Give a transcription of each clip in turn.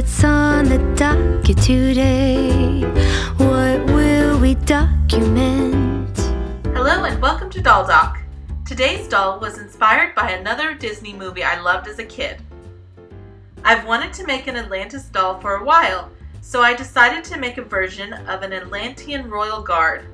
What's on the docket today? What will we document? Hello and welcome to Doll Doc. Today's doll was inspired by another Disney movie I loved as a kid. I've wanted to make an Atlantis doll for a while, so I decided to make a version of an Atlantean royal guard,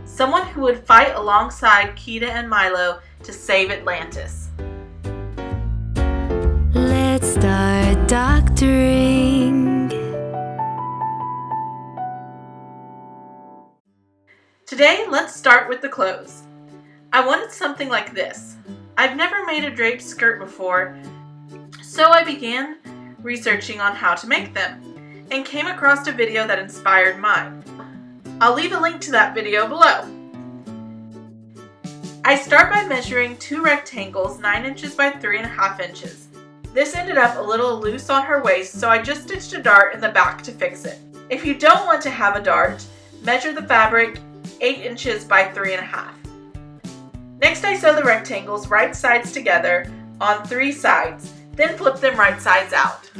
someone who would fight alongside Kida and Milo to save Atlantis. Let's start doctoring. Today, let's start with the clothes. I wanted something like this. I've never made a draped skirt before, so I began researching on how to make them and came across a video that inspired mine. I'll leave a link to that video below. I start by measuring two rectangles 9 inches by 3.5 inches. This ended up a little loose on her waist, so I just stitched a dart in the back to fix it. If you don't want to have a dart, measure the fabric 8 inches by 3.5. Next, I sew the rectangles right sides together on 3 sides, then flip them right sides out.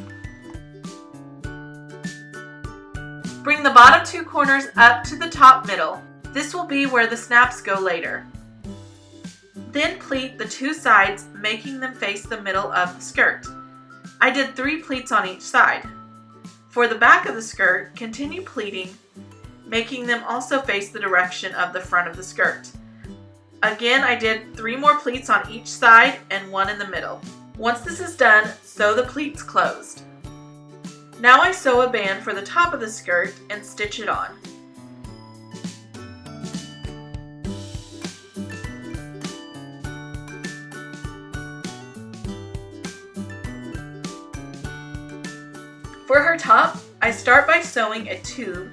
Bring the bottom 2 corners up to the top middle. This will be where the snaps go later. Then pleat the 2 sides, making them face the middle of the skirt. I did 3 pleats on each side. For the back of the skirt, continue pleating, making them also face the direction of the front of the skirt. Again, I did 3 more pleats on each side and 1 in the middle. Once this is done, sew the pleats closed. Now I sew a band for the top of the skirt and stitch it on. For her top, I start by sewing a tube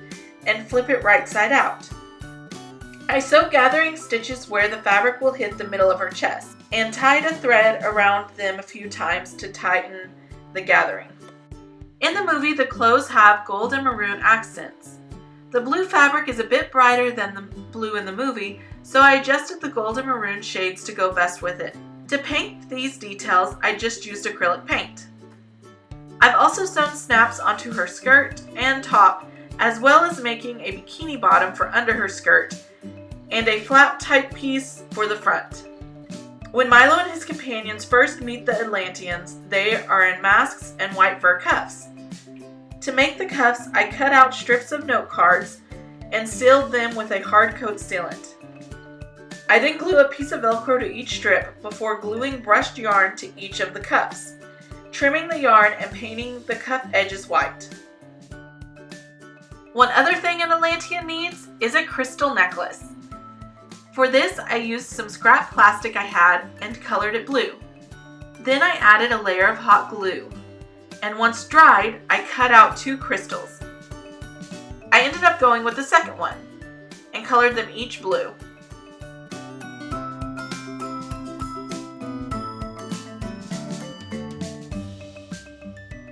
and flip it right side out. I sew gathering stitches where the fabric will hit the middle of her chest and tied a thread around them a few times to tighten the gathering. In the movie, the clothes have gold and maroon accents. The blue fabric is a bit brighter than the blue in the movie, so I adjusted the gold and maroon shades to go best with it. To paint these details, I just used acrylic paint. I've also sewn snaps onto her skirt and top, as well as making a bikini bottom for under her skirt and a flap type piece for the front. When Milo and his companions first meet the Atlanteans, they are in masks and white fur cuffs. To make the cuffs, I cut out strips of note cards and sealed them with a hard coat sealant. I then glue a piece of Velcro to each strip before gluing brushed yarn to each of the cuffs, trimming the yarn and painting the cuff edges white. One other thing an Atlantean needs is a crystal necklace. For this, I used some scrap plastic I had and colored it blue. Then I added a layer of hot glue, and once dried, I cut out 2 crystals. I ended up going with the second one and colored them each blue.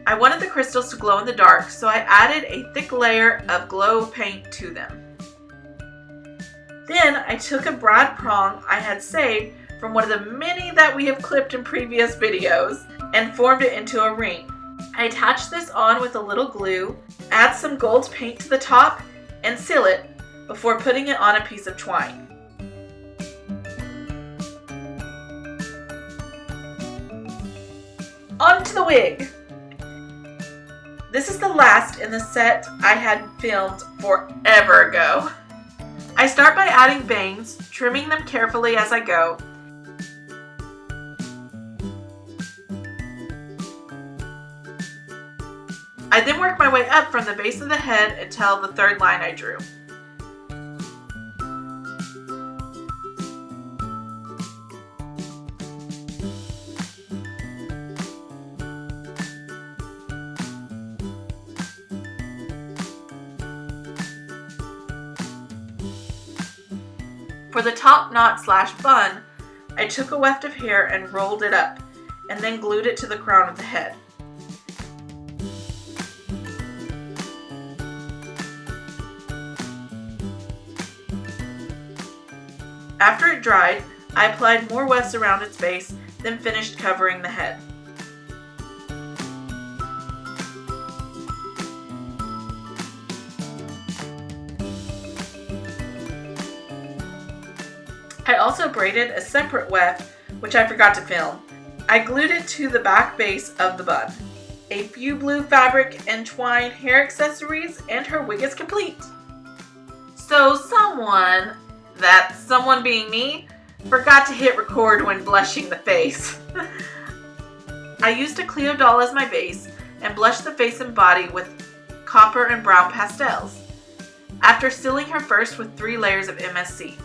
I wanted the crystals to glow in the dark, so I added a thick layer of glow paint to them. Then I took a brad prong I had saved from one of the many that we have clipped in previous videos and formed it into a ring. I attached this on with a little glue, add some gold paint to the top, and seal it before putting it on a piece of twine. On to the wig! This is the last in the set I had filmed forever ago. I start by adding bangs, trimming them carefully as I go. I then work my way up from the base of the head until the 3rd line I drew. For the top knot / bun, I took a weft of hair and rolled it up, and then glued it to the crown of the head. After it dried, I applied more wefts around its base, then finished covering the head. I also braided a separate weft, which I forgot to film. I glued it to the back base of the bun. A few blue fabric and twine hair accessories, and her wig is complete. So someone being me, forgot to hit record when blushing the face. I used a Cleo doll as my base and blushed the face and body with copper and brown pastels, after sealing her first with 3 layers of MSC.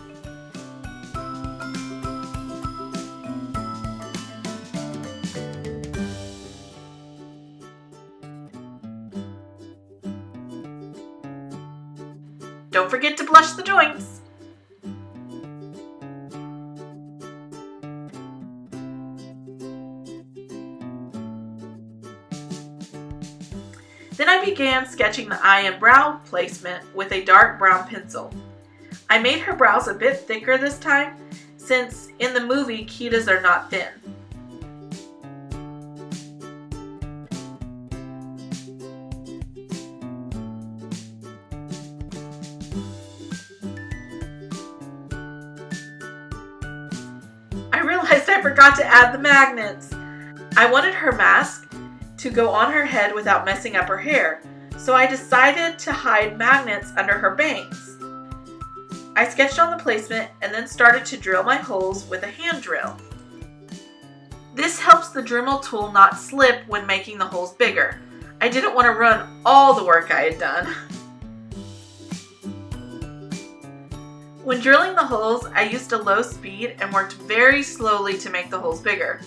Don't forget to blush the joints. Then I began sketching the eye and brow placement with a dark brown pencil. I made her brows a bit thicker this time, since in the movie Kida's are not thin. I realized I forgot to add the magnets. I wanted her mask to go on her head without messing up her hair, so I decided to hide magnets under her bangs. I sketched on the placement and then started to drill my holes with a hand drill. This helps the Dremel tool not slip when making the holes bigger. I didn't want to run all the work I had done. When drilling the holes, I used a low speed and worked very slowly to make the holes bigger.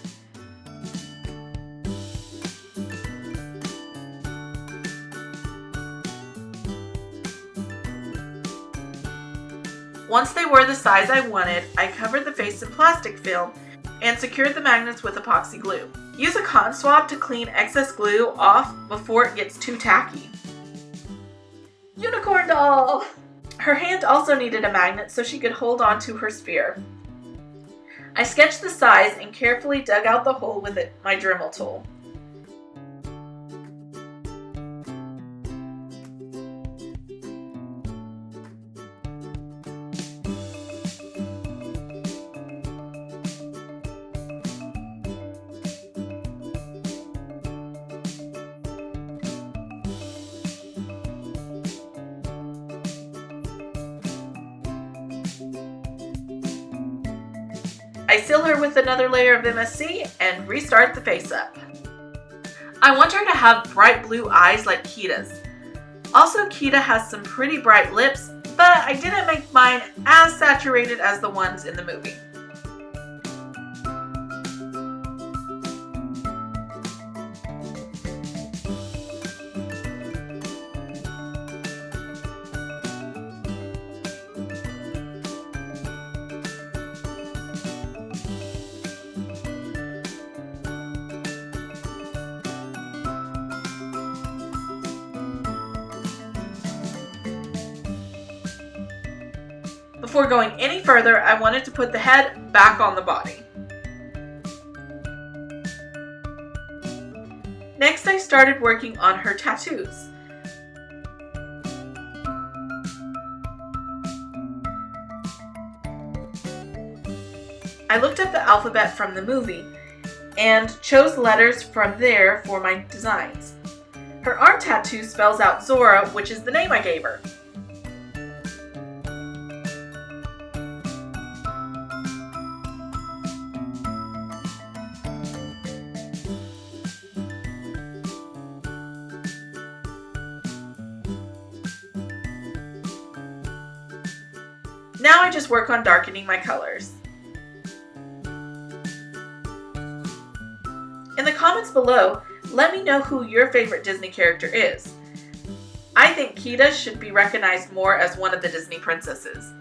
Once they were the size I wanted, I covered the face in plastic film and secured the magnets with epoxy glue. Use a cotton swab to clean excess glue off before it gets too tacky. Unicorn doll! Her hand also needed a magnet so she could hold on to her spear. I sketched the size and carefully dug out the hole with my Dremel tool. I seal her with another layer of MSC and restart the face up. I want her to have bright blue eyes like Kida's. Also, Kida has some pretty bright lips, but I didn't make mine as saturated as the ones in the movie. Before going any further, I wanted to put the head back on the body. Next, I started working on her tattoos. I looked up the alphabet from the movie and chose letters from there for my designs. Her arm tattoo spells out Zora, which is the name I gave her. Now I just work on darkening my colors. In the comments below, let me know who your favorite Disney character is. I think Kida should be recognized more as one of the Disney princesses.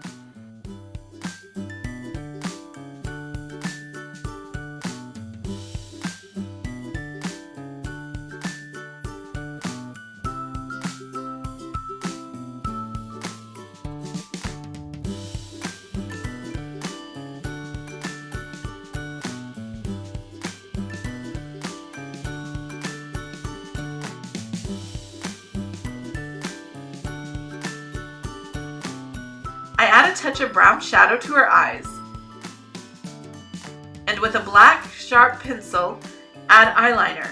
I add a touch of brown shadow to her eyes. with a black, sharp pencil, add eyeliner.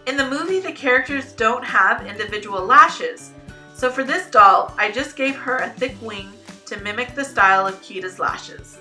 In the movie, the characters don't have individual lashes, so for this doll, I just gave her a thick wing to mimic the style of Kida's lashes.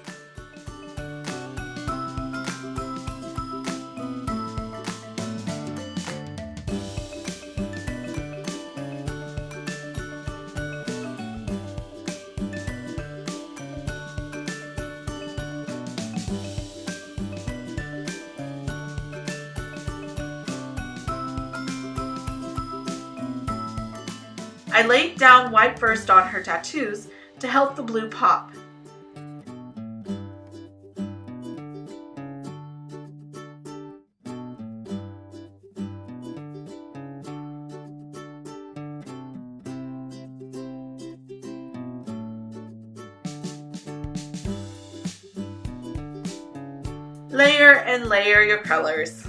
I laid down white first on her tattoos to help the blue pop. Layer and layer your colors.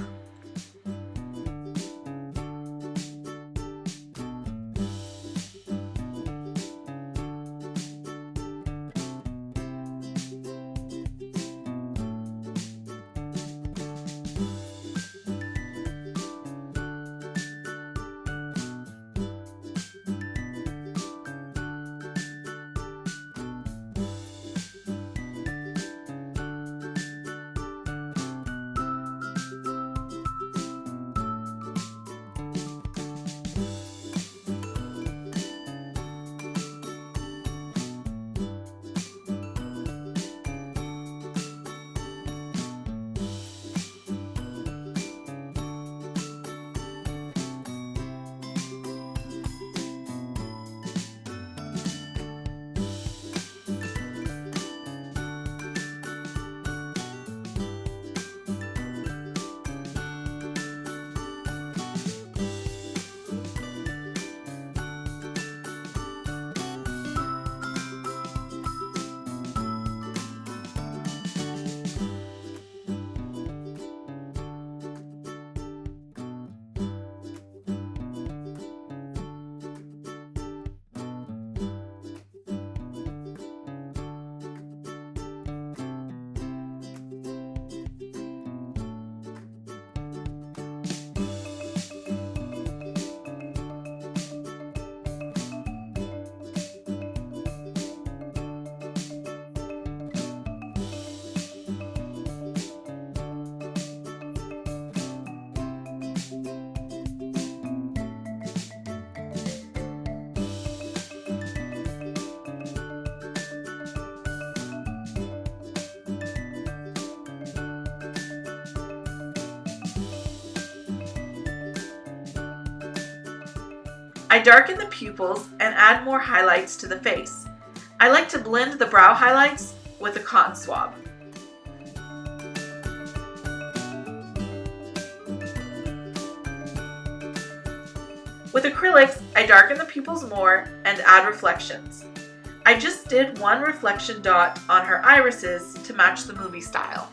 I darken the pupils and add more highlights to the face. I like to blend the brow highlights with a cotton swab. With acrylics, I darken the pupils more and add reflections. I just did one reflection dot on her irises to match the movie style.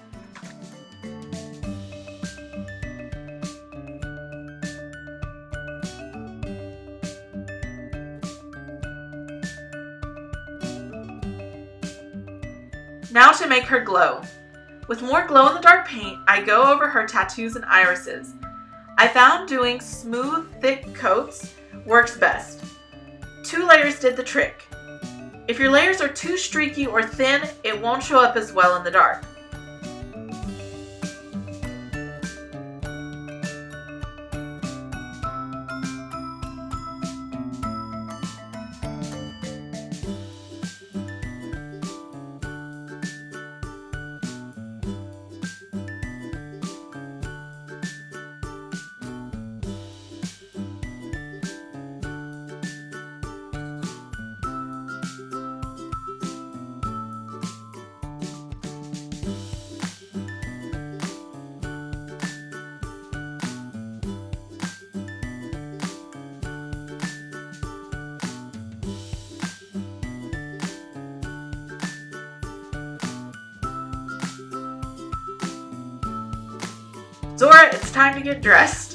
Now to make her glow. With more glow-in-the-dark paint, I go over her tattoos and irises. I found doing smooth, thick coats works best. 2 layers did the trick. If your layers are too streaky or thin, it won't show up as well in the dark. Zora, it's time to get dressed.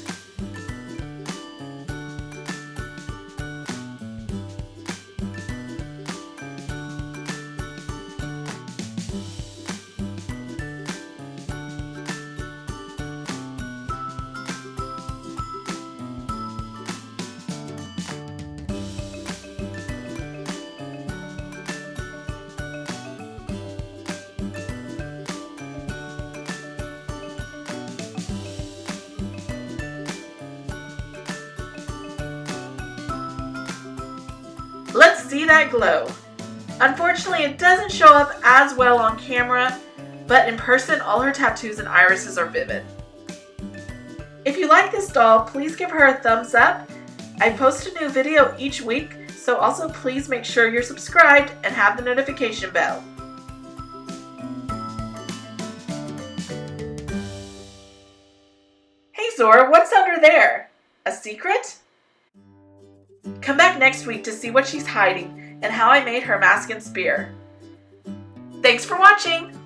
see that glow. Unfortunately, it doesn't show up as well on camera, but in person, all her tattoos and irises are vivid. If you like this doll, please give her a thumbs up. I post a new video each week, so also please make sure you're subscribed and have the notification bell. Hey Zora, what's under there? A secret? Come back next week to see what she's hiding and how I made her mask and spear. Thanks for watching!